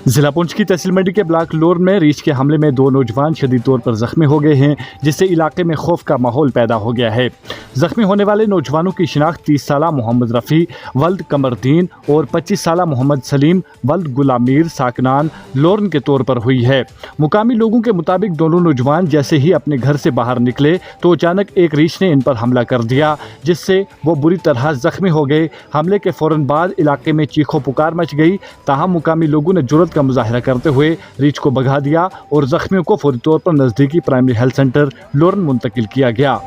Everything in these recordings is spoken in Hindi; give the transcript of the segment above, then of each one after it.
जिला पुंछ की तहसील मंडी के ब्लॉक लोर में रीछ के हमले में 2 नौजवान शदीद तौर पर जख्मी हो गए हैं, जिससे इलाके में खौफ का माहौल पैदा हो गया है। जख्मी होने वाले नौजवानों की शिनाख्त 30 साला मोहम्मद रफ़ी वल्द कमरदीन और 25 साला मोहम्मद सलीम वल्द गुलामीर साकनान लोरन के तौर पर हुई है। मुकामी लोगों के मुताबिक दोनों नौजवान जैसे ही अपने घर से बाहर निकले तो अचानक एक रीछ ने इन पर हमला कर दिया, जिससे वो बुरी तरह जख्मी हो गए। हमले के फौरन बाद इलाके में चीखों पुकार मच गई। ताहम मुकामी लोगों ने जुर्रत का मुजाहिरा करते हुए रीछ को भगा दिया और जख्मियों को फौरी तौर पर नजदीकी प्राइमरी हेल्थ सेंटर लोरन मुंतकिल किया गया।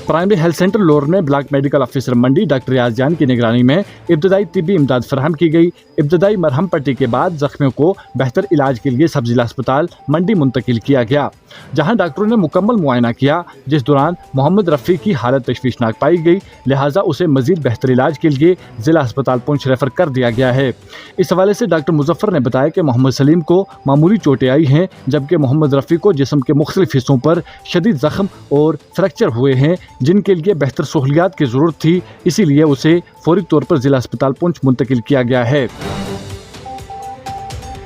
प्राइमरी हेल्थ सेंटर लोर में ब्लॉक मेडिकल ऑफिसर मंडी डॉक्टर याज़ियान की निगरानी में इब्तदाई तिब्बी इमदाद फराहम की गई। इब्तदाई मरहम पट्टी के बाद जख्मियों को बेहतर इलाज के लिए सब जिला अस्पताल मंडी मुंतकिल किया गया, जहां डॉक्टरों ने मुकम्मल मुआयना किया, जिस दौरान मोहम्मद रफ़ी की हालत तशवीशनाक पाई गई। लिहाजा उसे मजीद बेहतर इलाज के लिए जिला अस्पताल पुंछ रेफर कर दिया गया है। इस हवाले से डॉक्टर मुजफ्फर ने बताया कि मोहम्मद सलीम को मामूली चोटें आई हैं, जबकि मोहम्मद रफ़ी को जिस्म के मुख्तलिफ हिस्सों पर शदीद जख्म और फ्रैक्चर हुए हैं, जिनके लिए बेहतर सहूलियात की ज़रूरत थी। इसीलिए उसे फौरी तौर पर जिला अस्पताल पुंछ मुंतकिल किया गया है।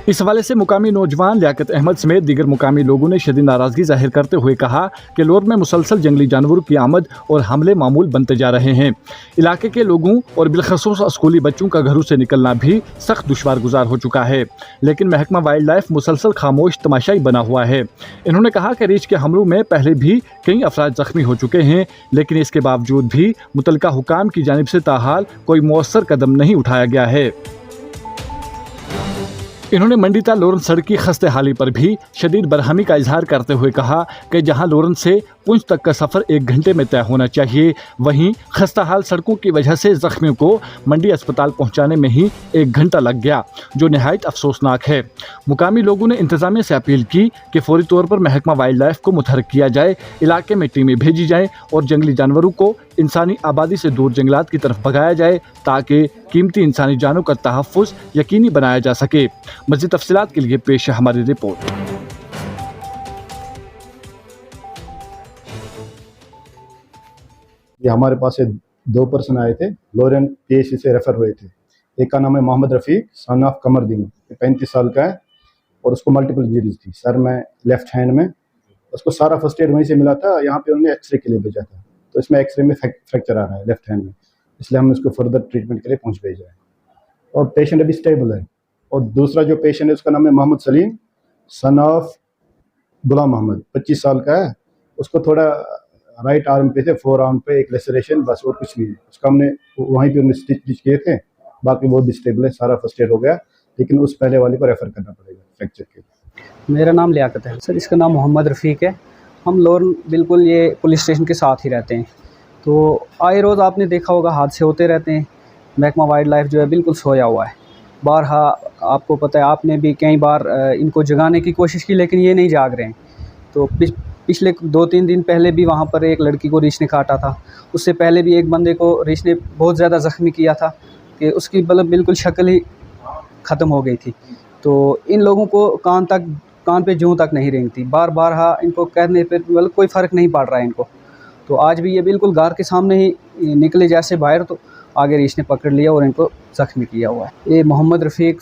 इस हवाले से मुकामी नौजवान लियाकत अहमद समेत दीगर मुकामी लोगों ने शदीद नाराजगी जाहिर करते हुए कहा कि लोर में मुसलसल जंगली जानवरों की आमद और हमले मामूल बनते जा रहे हैं। इलाके के लोगों और बिलखसूस स्कूली बच्चों का घरों से निकलना भी सख्त दुश्वार गुजार हो चुका है, लेकिन महकमा वाइल्ड लाइफ मुसलसल खामोश तमाशाई बना हुआ है। इन्होंने कहा कि रीछ के हमलों में पहले भी कई अफराद जख्मी हो चुके हैं, लेकिन इसके बावजूद भी मुतलका हुकाम की जानिब से ताहाल कोई मौसर कदम नहीं उठाया गया है। इन्होंने मंडी ता लोरन सड़क की खस्ते हाली पर भी शदीद बरहमी का इजहार करते हुए कहा कि जहां लोरन से पुंछ तक का सफ़र 1 घंटे में तय होना चाहिए, वहीं खस्ता हाल सड़कों की वजह से जख्मियों को मंडी अस्पताल पहुंचाने में ही 1 घंटा लग गया, जो निहायत अफसोसनाक है। मुकामी लोगों ने इंतजामिया से अपील की कि फौरी तौर पर महकमा वाइल्ड लाइफ को मुतहर्रिक किया जाए, इलाके में टीमें भेजी जाएँ और जंगली जानवरों को इंसानी आबादी से दूर जंगलात की तरफ भगाया जाए, ताकि कीमती इंसानी जानों का तहफ़्फ़ुज़ यकीनी बनाया जा सके। मज़ीद तफ़सीलात के लिए पेश है हमारी रिपोर्ट। ये हमारे पास से 2 पर्सन आए थे, लोरन पीएचसी से रेफर हुए थे। एक का नाम है मोहम्मद रफ़ी सन ऑफ कमरदीन, 35 साल का है और उसको मल्टीपल इंजरीज थी सर में, लेफ्ट हैंड में। उसको सारा फर्स्ट एड वहीं से मिला था। यहाँ पे उन्होंने एक्सरे के लिए भेजा था, तो इसमें एक्सरे में फ्रैक्चर आ रहा है लेफ्ट हैंड में, इसलिए हमने उसको फर्दर ट्रीटमेंट के लिए पहुँच भेजा है और पेशेंट अभी स्टेबल है। और दूसरा जो पेशेंट है उसका नाम है मोहम्मद सलीम सन ऑफ गुलाम मोहम्मद, 25 साल का है। उसको थोड़ा राइट आर्म पे थे, 4 आर्म पे एक लेसरेशन, बस और कुछ नहीं है। उसका हमने वहीं पे उन्हें स्टिच किए थे, बाकी वो भी स्टेबल है, सारा फर्स्ट एड हो गया, लेकिन उस पहले वाले को रेफर करना पड़ेगा फ्रैक्चर के लिए। मेरा नाम लियाकत है सर, इसका नाम मोहम्मद रफ़ीक है। हम लोर बिल्कुल ये पुलिस स्टेशन के साथ ही रहते हैं, तो आए रोज़ आपने देखा होगा हादसे होते रहते हैं। महकमा वाइल्ड लाइफ जो है बिल्कुल सोया हुआ है। बारहा आपको पता है, आपने भी कई बार इनको जगाने की कोशिश की, लेकिन ये नहीं जाग रहे हैं। तो पिछले 2-3 दिन पहले भी वहाँ पर एक लड़की को रीछ ने काटा था। उससे पहले भी एक बंदे को रीछ ने बहुत ज़्यादा ज़ख्मी किया था कि उसकी मतलब बिल्कुल शक्ल ही ख़त्म हो गई थी। तो इन लोगों को कान पे जूं तक नहीं रेंगती। बार इनको कहने पर मतलब कोई फ़र्क नहीं पड़ रहा है इनको। तो आज भी ये बिल्कुल घर के सामने ही निकले जैसे बाहर, तो आगे रीछ ने पकड़ लिया और इनको ज़ख्मी किया हुआ है। ये मोहम्मद रफ़ीक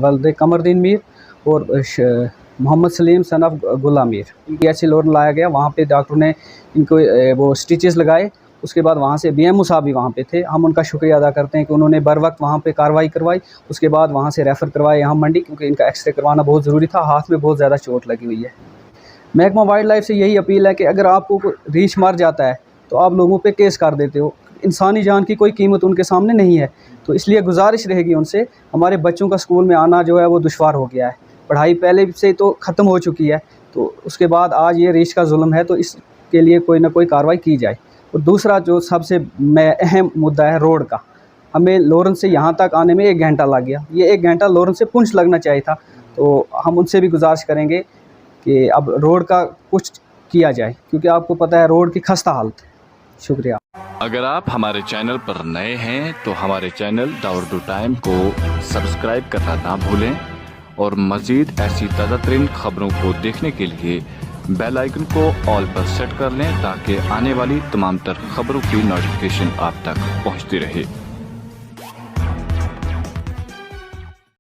वल्द कमरदीन मीर और Mohammad Salim son of Gulamir PHC लोर लाया गया। वहाँ पे डॉक्टर ने इनको वो स्टिचेस लगाए। उसके बाद वहाँ से बीएमओ साहब भी वहाँ पे थे। हम उनका शुक्रिया अदा करते हैं कि उन्होंने बर वक्त वहाँ पे कार्रवाई करवाई। उसके बाद वहाँ से रेफ़र करवाया यहाँ मंडी, क्योंकि इनका एक्सरे करवाना बहुत ज़रूरी था। हाथ में बहुत ज़्यादा चोट लगी हुई है। महकमा वाइल्ड लाइफ से यही अपील है कि अगर आपको रीछ मर जाता है तो आप लोगों पे केस कर देते हो। इंसानी जान की कोई कीमत उनके सामने नहीं है, तो इसलिए गुजारिश रहेगी उनसे, हमारे बच्चों का स्कूल में आना जो है वो दुश्वार हो गया है। पढ़ाई पहले से तो ख़त्म हो चुकी है, तो उसके बाद आज ये रीछ का जुल्म है, तो इसके लिए कोई ना कोई कार्रवाई की जाए। और दूसरा जो सबसे अहम मुद्दा है रोड का। हमें लोरन से यहाँ तक आने में 1 घंटा लग गया। ये 1 घंटा लोरन से पुंछ लगना चाहिए था। तो हम उनसे भी गुजारिश करेंगे कि अब रोड का कुछ किया जाए, क्योंकि आपको पता है रोड की खस्ता हालत है। शुक्रिया। अगर आप हमारे चैनल पर नए हैं तो हमारे चैनल द उर्दू टाइम को सब्सक्राइब करना ना भूलें और मज़ीद ऐसी ताज़ा तरीन खबरों को देखने के लिए बेल आइकन को ऑल पर सेट कर लें, ताकि आने वाली तमाम तर खबरों की नोटिफिकेशन आप तक पहुंचती रहे।